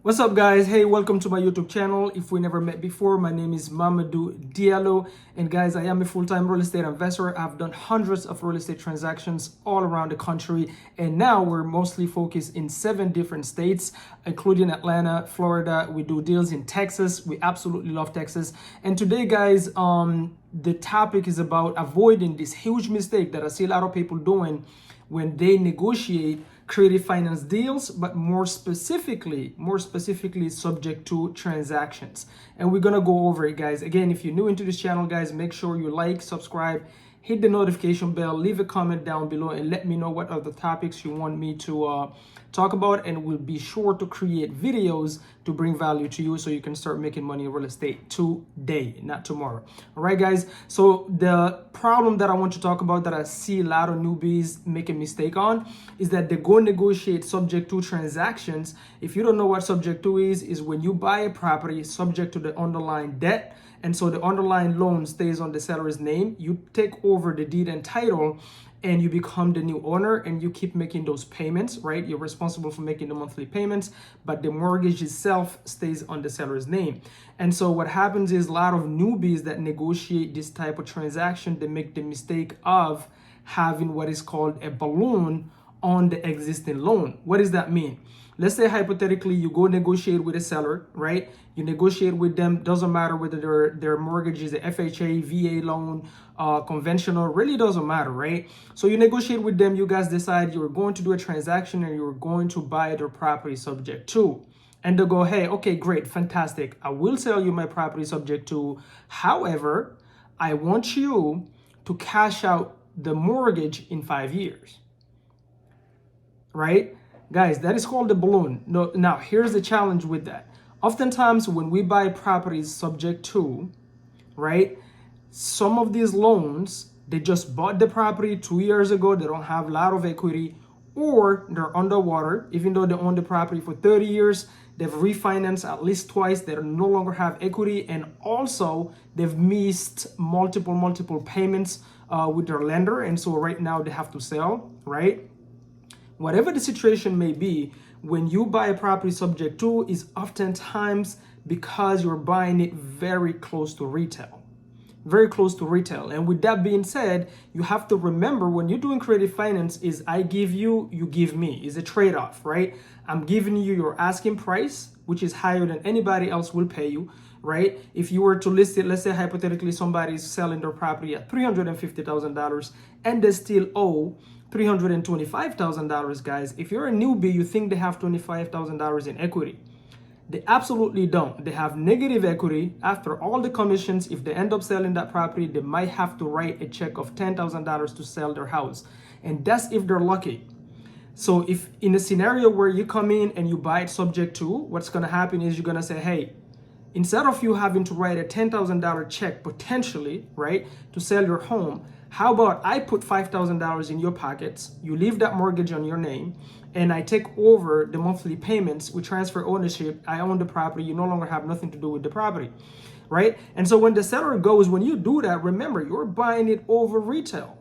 What's up, guys? Hey, welcome to my YouTube channel. If we never met before, my name is Mamadou Diallo, and guys, I am a full-time real estate investor. I've done hundreds of real estate transactions all around the country, and now we're mostly focused in 7 different states, including Atlanta, Florida. We do deals in Texas. We absolutely love Texas. And today, guys, the topic is about avoiding this huge mistake that I see a lot of people doing when they negotiate creative finance deals, but more specifically subject to transactions. And we're gonna go over it, guys. Again, if you're new into this channel, guys, make sure you like, subscribe, hit the notification bell, leave a comment down below, and let me know what other topics you want me to talk about, and we'll be sure to create videos to bring value to you so you can start making money in real estate today, not tomorrow. All right, guys. So the problem that I want to talk about that I see a lot of newbies make a mistake on is that they go negotiate subject to transactions. If you don't know what subject to is when you buy a property subject to the underlying debt, and so the underlying loan stays on the seller's name. You take over the deed and title, and you become the new owner, and you keep making those payments, right? You're responsible for making the monthly payments, but the mortgage itself stays on the seller's name. And so what happens is a lot of newbies that negotiate this type of transaction, they make the mistake of having what is called a balloon on the existing loan. What does that mean? Let's say hypothetically you go negotiate with a seller, right? You negotiate with them, doesn't matter whether their mortgage is a FHA, VA loan, conventional, really doesn't matter, right? So you negotiate with them, you guys decide you're going to do a transaction and you're going to buy their property subject to. And they'll go, hey, okay, great, fantastic. I will sell you my property subject to. However, I want you to cash out the mortgage in 5 years, right? Guys, that is called the balloon. No, now, here's the challenge with that. Oftentimes, when we buy properties subject to, right, some of these loans, they just bought the property 2 years ago. They don't have a lot of equity, or they're underwater. Even though they own the property for 30 years, they've refinanced at least twice. They no longer have equity, and also they've missed multiple payments with their lender, and so right now they have to sell, right? Whatever the situation may be, when you buy a property subject to is oftentimes because you're buying it very close to retail. Very close to retail. And with that being said, you have to remember when you're doing creative finance is I give you, you give me. It's a trade-off, right? I'm giving you your asking price, which is higher than anybody else will pay you, right? If you were to list it, let's say hypothetically somebody's selling their property at $350,000 and they still owe $325,000, guys. If you're a newbie, you think they have $25,000 in equity. They absolutely don't. They have negative equity. After all the commissions, if they end up selling that property, they might have to write a check of $10,000 to sell their house. And that's if they're lucky. So if in a scenario where you come in and you buy it subject to, what's going to happen is you're going to say, hey, instead of you having to write a $10,000 check potentially, right, to sell your home, how about I put $5,000 in your pockets, you leave that mortgage on your name, and I take over the monthly payments, we transfer ownership, I own the property, you no longer have nothing to do with the property, right? And so when the seller goes, when you do that, remember, you're buying it over retail.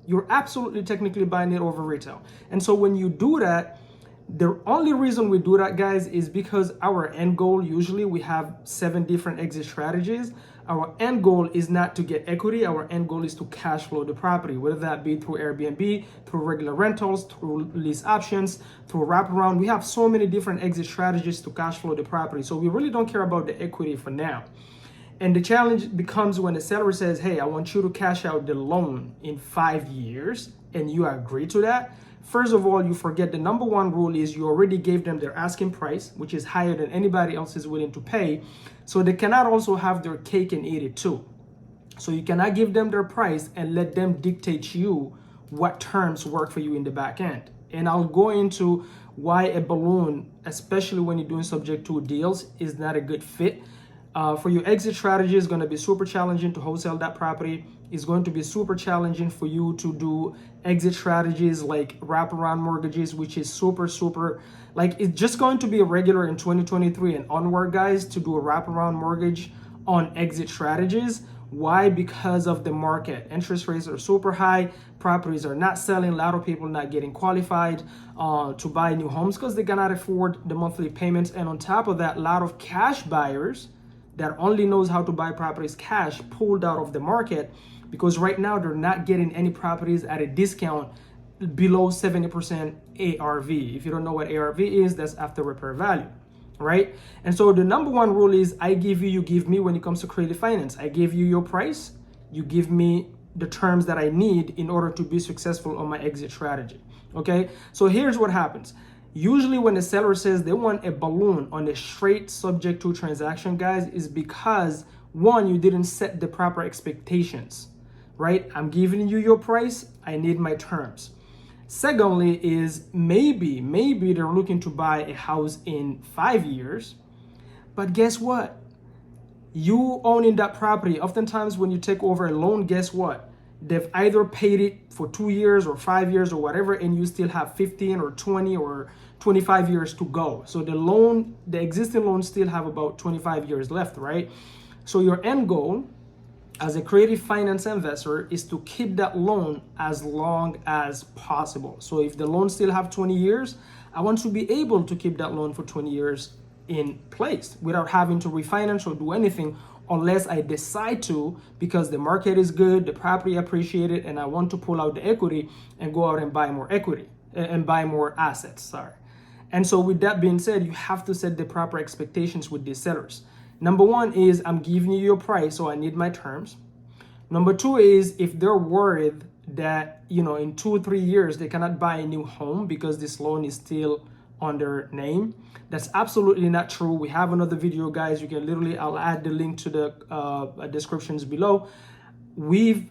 You're absolutely technically buying it over retail. And so when you do that, the only reason we do that, guys, is because our end goal, usually we have 7 different exit strategies. Our end goal is not to get equity. Our end goal is to cash flow the property, whether that be through Airbnb, through regular rentals, through lease options, through wraparound. We have so many different exit strategies to cash flow the property. So we really don't care about the equity for now. And the challenge becomes when the seller says, hey, I want you to cash out the loan in 5 years, and you agree to that. First of all, you forget the number 1 rule is you already gave them their asking price, which is higher than anybody else is willing to pay. So they cannot also have their cake and eat it too. So you cannot give them their price and let them dictate to you what terms work for you in the back end. And I'll go into why a balloon, especially when you're doing subject to deals, is not a good fit. For your exit strategy, is going to be super challenging to wholesale that property. It's going to be super challenging for you to do exit strategies like wraparound mortgages, which is super, like it's just going to be regular in 2023 and onward, guys, to do a wraparound mortgage on exit strategies. Why? Because of the market. Interest rates are super high. Properties are not selling. A lot of people not getting qualified to buy new homes because they cannot afford the monthly payments. And on top of that, a lot of cash buyers that only knows how to buy properties cash pulled out of the market because right now they're not getting any properties at a discount below 70% ARV. If you don't know what ARV is, that's after repair value, right? And so the number one rule is I give you, you give me when it comes to creative finance. I give you your price, you give me the terms that I need in order to be successful on my exit strategy, okay? So here's what happens. Usually when the seller says they want a balloon on a straight subject to transaction, guys, is because one, you didn't set the proper expectations, right? I'm giving you your price, I need my terms. Secondly is maybe they're looking to buy a house in 5 years, but guess what? You owning that property, oftentimes when you take over a loan, guess what? They've either paid it for 2 years or 5 years or whatever, and you still have 15 or 20 or 25 years to go. So the existing loan still have about 25 years left, right? So your end goal as a creative finance investor is to keep that loan as long as possible. So if the loan still have 20 years, I want to be able to keep that loan for 20 years in place without having to refinance or do anything unless I decide to, because the market is good, the property appreciated, and I want to pull out the equity and go out and buy more equity and buy more assets, sorry. And so with that being said, you have to set the proper expectations with these sellers. Number one is I'm giving you your price, so I need my terms. Number two is if they're worried that, in 2 or 3 years, they cannot buy a new home because this loan is still on their name. That's absolutely not true. We have another video, guys. You can literally, I'll add the link to the descriptions below. We've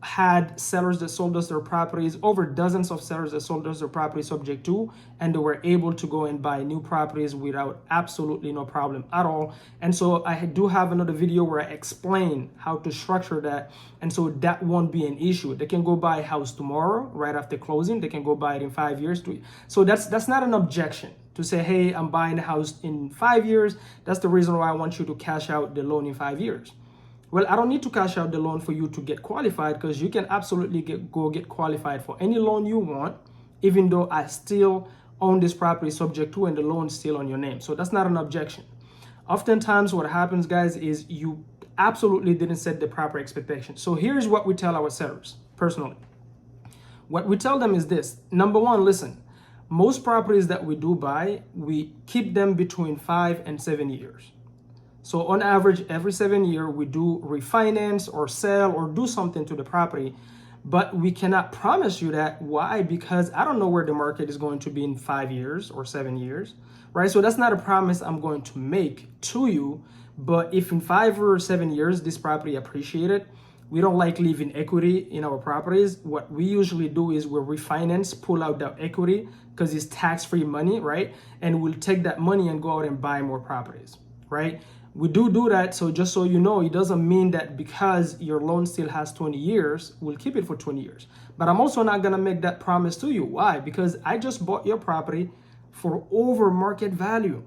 had sellers that sold us their properties, over dozens of sellers that sold us their properties subject to, and they were able to go and buy new properties without absolutely no problem at all. And so I do have another video where I explain how to structure that, and so that won't be an issue. They can go buy a house tomorrow right after closing. They can go buy it in 5 years. So that's not an objection to say, hey, I'm buying a house in 5 years. That's the reason why I want you to cash out the loan in 5 years. Well, I don't need to cash out the loan for you to get qualified, because you can absolutely go get qualified for any loan you want, even though I still own this property subject to and the loan is still on your name. So that's not an objection. Oftentimes what happens, guys, is you absolutely didn't set the proper expectations. So here's what we tell our sellers personally. What we tell them is this. Number one, listen, most properties that we do buy, we keep them between 5 and 7 years. So on average, every 7 years, we do refinance or sell or do something to the property, but we cannot promise you that. Why? Because I don't know where the market is going to be in 5 years or 7 years, right? So that's not a promise I'm going to make to you. But if in 5 or 7 years, this property appreciated, we don't like leaving equity in our properties. What we usually do is we'll refinance, pull out that equity because it's tax-free money, right? And we'll take that money and go out and buy more properties, right? We do that, so just so you know, it doesn't mean that because your loan still has 20 years, we'll keep it for 20 years. But I'm also not gonna make that promise to you. Why? Because I just bought your property for over market value.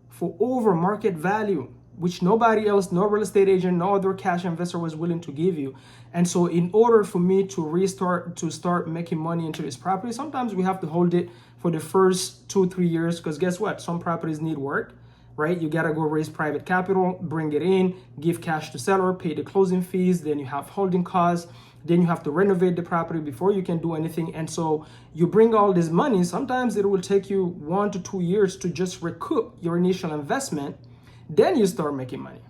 For over market value, which nobody else, no real estate agent, no other cash investor was willing to give you. And so in order for me to start making money into this property, sometimes we have to hold it for the first 2 or 3 years, because guess what? Some properties need work. Right? You got to go raise private capital, bring it in, give cash to seller, pay the closing fees, then you have holding costs, then you have to renovate the property before you can do anything. And so you bring all this money, sometimes it will take you 1 to 2 years to just recoup your initial investment, then you start making money,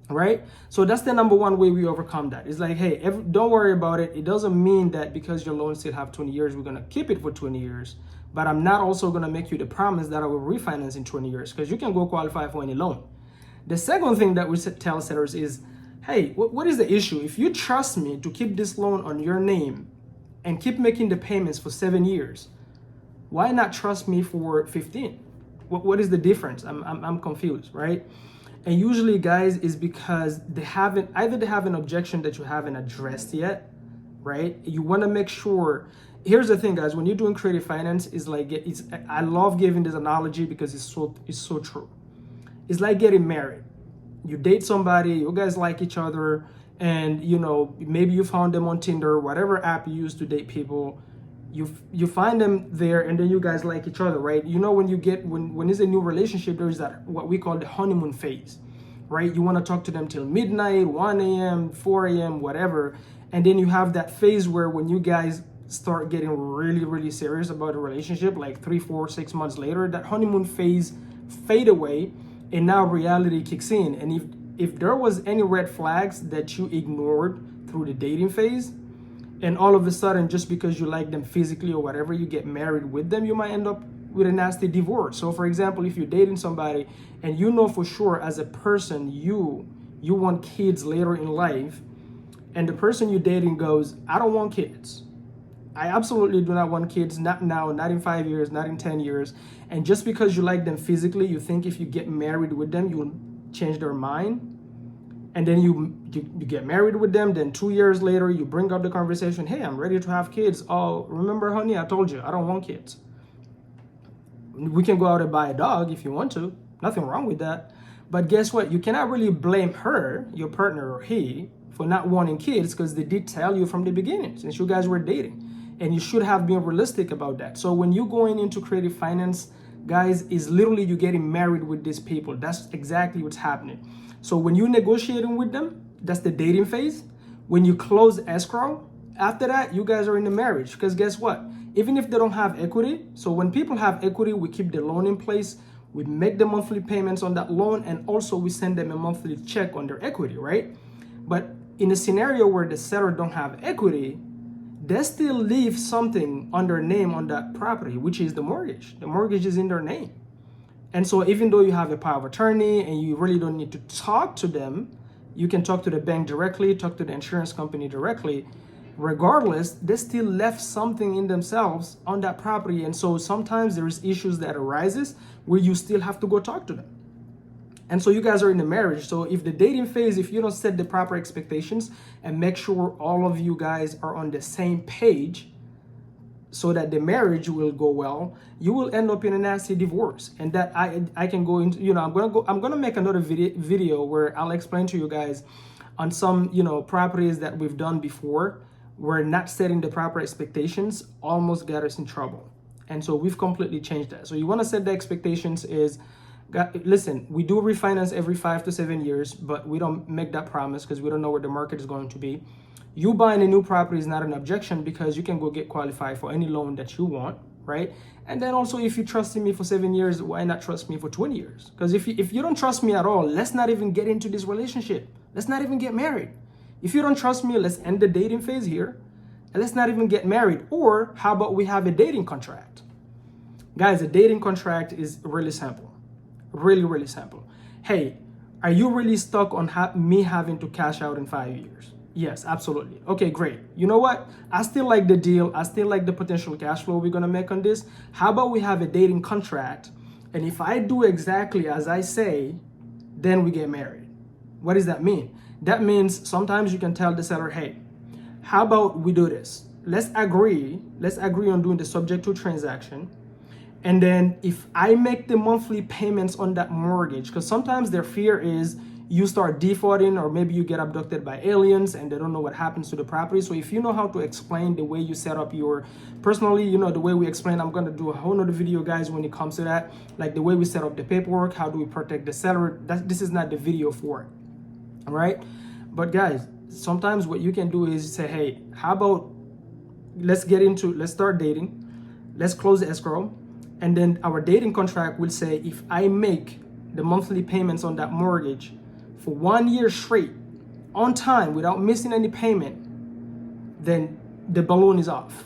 right? So that's the number one way we overcome that. It's like, hey, don't worry about it. It doesn't mean that because your loan still have 20 years, we're going to keep it for 20 years. But I'm not also going to make you the promise that I will refinance in 20 years, because you can go qualify for any loan. The second thing that we tell sellers is, hey, what is the issue? If you trust me to keep this loan on your name and keep making the payments for 7 years, why not trust me for 15? What is the difference? I'm confused, right? And usually, guys, is because they have an objection that you haven't addressed yet, right? You want to make sure. Here's the thing, guys, when you're doing creative finance, I love giving this analogy because it's so true. It's like getting married. you date somebody, you guys like each other, and maybe you found them on Tinder, whatever app you use to date people. You find them there, and then you guys like each other, right? When you get when it's a new relationship, there's that what we call the honeymoon phase, right? You want to talk to them till midnight, 1 a.m., 4 a.m., whatever. And then you have that phase where when you guys start getting really, really serious about a relationship, like 3, 4, 6 months later, that honeymoon phase fade away, and now reality kicks in. And if there was any red flags that you ignored through the dating phase, and all of a sudden, just because you like them physically or whatever, you get married with them, you might end up with a nasty divorce. So for example, if you're dating somebody and you know for sure as a person you want kids later in life, and the person you're dating goes, I don't want kids, I absolutely do not want kids, not now, not in 5 years, not in 10 years. And just because you like them physically, you think if you get married with them, you'll change their mind. And then you get married with them. Then 2 years later, you bring up the conversation. Hey, I'm ready to have kids. Oh, remember, honey, I told you, I don't want kids. We can go out and buy a dog if you want to. Nothing wrong with that. But guess what? You cannot really blame her, your partner, or he, for not wanting kids, because they did tell you from the beginning, since you guys were dating. And you should have been realistic about that. So when you're going into creative finance, guys, is literally you getting married with these people. That's exactly what's happening. So when you're negotiating with them, that's the dating phase. When you close escrow, after that, you guys are in the marriage. Because guess what? Even if they don't have equity, so when people have equity, we keep the loan in place, we make the monthly payments on that loan, and also we send them a monthly check on their equity, right? But in a scenario where the seller don't have equity, they still leave something on their name on that property, which is the mortgage. The mortgage is in their name. And so even though you have a power of attorney and you really don't need to talk to them, you can talk to the bank directly, talk to the insurance company directly. Regardless, they still left something in themselves on that property. And so sometimes there's issues that arises where you still have to go talk to them. And so you guys are in the marriage. So if the dating phase, if you don't set the proper expectations and make sure all of you guys are on the same page so that the marriage will go well, you will end up in a nasty divorce. And that I can go into, I'm gonna make another video where I'll explain to you guys on some, properties that we've done before where not setting the proper expectations almost got us in trouble. And so we've completely changed that. So you want to set the expectations is, listen, we do refinance every 5 to 7 years, but we don't make that promise because we don't know where the market is going to be. You buying a new property is not an objection because you can go get qualified for any loan that you want, right? And then also, if you trusted me for 7 years, why not trust me for 20 years? Because if you don't trust me at all, let's not even get into this relationship. Let's not even get married. If you don't trust me, let's end the dating phase here and let's not even get married. Or how about we have a dating contract? Guys, a dating contract is really simple. Really, really simple. Hey, are you really stuck on me having to cash out in 5 years? Yes, absolutely. Okay, great. You know what? I still like the deal. I still like the potential cash flow we're going to make on this. How about we have a dating contract? And if I do exactly as I say, then we get married. What does that mean? That means sometimes you can tell the seller, hey, how about we do this? Let's agree on doing the subject to transaction. And then if I make the monthly payments on that mortgage, because sometimes their fear is you start defaulting, or maybe you get abducted by aliens and they don't know what happens to the property. So if you know how to explain the way you set up your, personally, the way we explain, I'm going to do a whole nother video, guys, when it comes to that, like the way we set up the paperwork, how do we protect the seller. This is not the video for it. All right. But guys, sometimes what you can do is say, hey, how about let's start dating. Let's close the escrow. And then our dating contract will say, if I make the monthly payments on that mortgage for 1 year straight on time without missing any payment, then the balloon is off.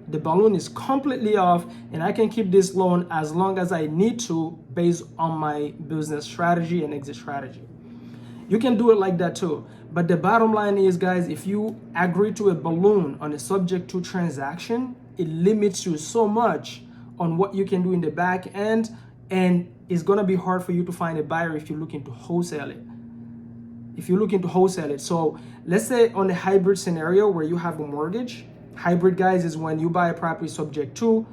The balloon is completely off, and I can keep this loan as long as I need to based on my business strategy and exit strategy. You can do it like that too. But the bottom line is, guys, if you agree to a balloon on a subject to transaction, it limits you so much on what you can do in the back end, and it's gonna be hard for you to find a buyer if you're looking to wholesale it. So let's say on a hybrid scenario where you have a mortgage. Hybrid, guys, is when you buy a property subject to,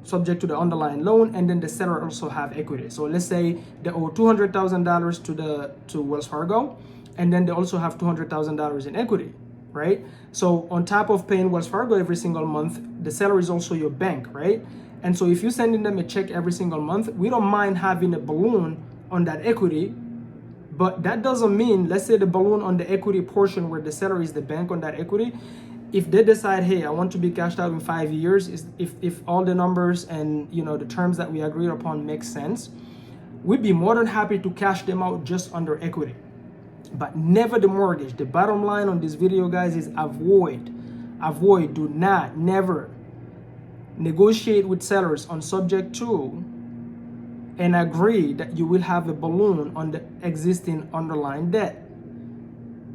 subject to the underlying loan, and then the seller also have equity. So let's say they owe $200,000 to Wells Fargo, and then they also have $200,000 in equity, right? So on top of paying Wells Fargo every single month, the seller is also your bank, right? And so if you're sending them a check every single month, we don't mind having a balloon on that equity. But that doesn't mean, let's say the balloon on the equity portion where the seller is the bank on that equity, if they decide, hey, I want to be cashed out in 5 years, if all the numbers and the terms that we agreed upon make sense, we'd be more than happy to cash them out just under equity, but never the mortgage. The bottom line on this video, guys, is avoid, do not, never negotiate with sellers on subject to and agree that you will have a balloon on the existing underlying debt.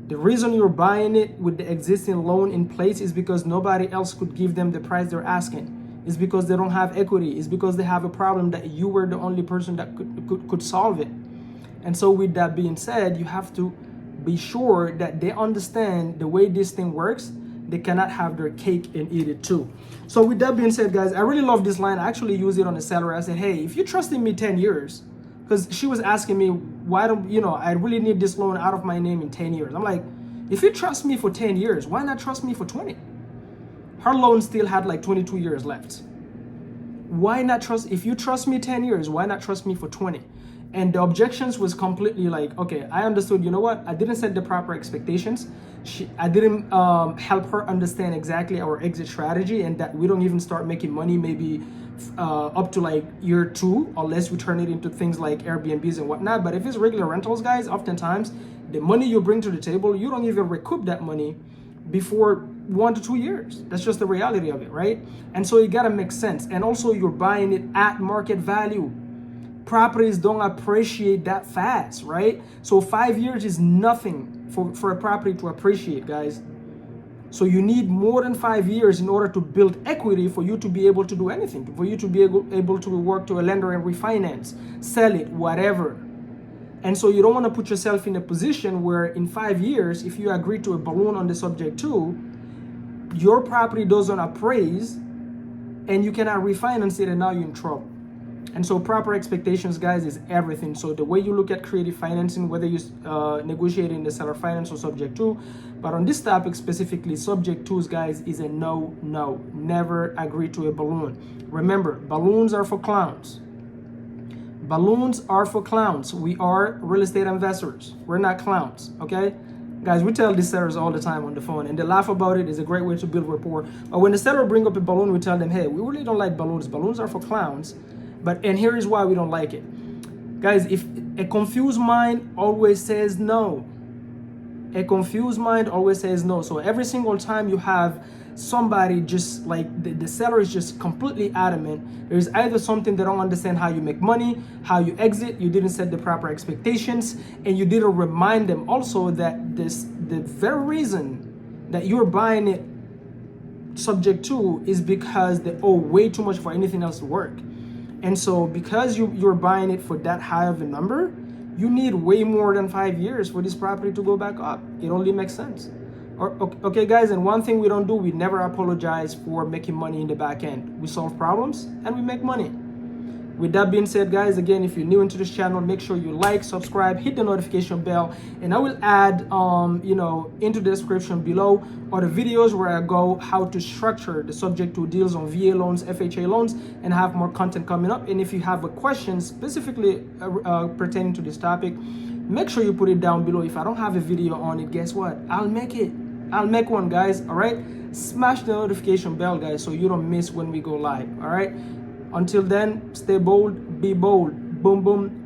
The reason you're buying it with the existing loan in place is because nobody else could give them the price they're asking. It's because they don't have equity. It's because they have a problem that you were the only person that could solve it. And so with that being said, you have to be sure that they understand the way this thing works. They cannot have their cake and eat it too. So with that being said, guys, I really love this line. I actually use it on a seller. I said, hey, if you trusted me 10 years, because she was asking me, why don't, I really need this loan out of my name in 10 years. I'm like, if you trust me for 10 years, why not trust me for 20? Her loan still had like 22 years left. Why not trust, if you trust me 10 years, why not trust me for 20? And the objections was completely like, okay, I understood, you know what? I didn't set the proper expectations. I didn't help her understand exactly our exit strategy, and that we don't even start making money maybe up to like year 2, unless we turn it into things like Airbnbs and whatnot. But if it's regular rentals, guys, oftentimes the money you bring to the table, you don't even recoup that money before 1 to 2 years. That's just the reality of it, right? And so it gotta make sense. And also you're buying it at market value. Properties don't appreciate that fast, right? So 5 years is nothing for a property to appreciate, guys. So you need more than 5 years in order to build equity for you to be able to do anything, for you to be able to work to a lender and refinance, sell it, whatever. And so you don't want to put yourself in a position where in 5 years, if you agree to a balloon on the subject to, your property doesn't appraise and you cannot refinance it, and now you're in trouble. And so proper expectations, guys, is everything. So the way you look at creative financing, whether you're negotiating the seller finance or subject to, but on this topic specifically, subject to's, guys, is a no. Never agree to a balloon. Remember, balloons are for clowns. Balloons are for clowns. We are real estate investors. We're not clowns, okay? Guys, we tell these sellers all the time on the phone, and they laugh about it. It's a great way to build rapport. But when the seller bring up a balloon, we tell them, hey, we really don't like balloons. Balloons are for clowns. And here is why we don't like it. Guys, if a confused mind always says no. A confused mind always says no. So every single time you have somebody just like the seller is just completely adamant, there's either something they don't understand how you make money, how you exit, you didn't set the proper expectations, and you didn't remind them also that the very reason that you're buying it subject to is because they owe way too much for anything else to work. And so because you're buying it for that high of a number, you need way more than 5 years for this property to go back up. It only makes sense. Okay, guys, and one thing we don't do, we never apologize for making money in the back end. We solve problems and we make money. With that being said, guys, again, if you're new into this channel, make sure you like, subscribe, hit the notification bell, and I will add, into the description below are the videos where I go how to structure the subject to deals on VA loans, FHA loans, and have more content coming up. And if you have a question specifically pertaining to this topic, make sure you put it down below. If I don't have a video on it, guess what? I'll make it. I'll make one, guys. All right. Smash the notification bell, guys, so you don't miss when we go live. All right. Until then, stay bold, be bold. Boom, boom.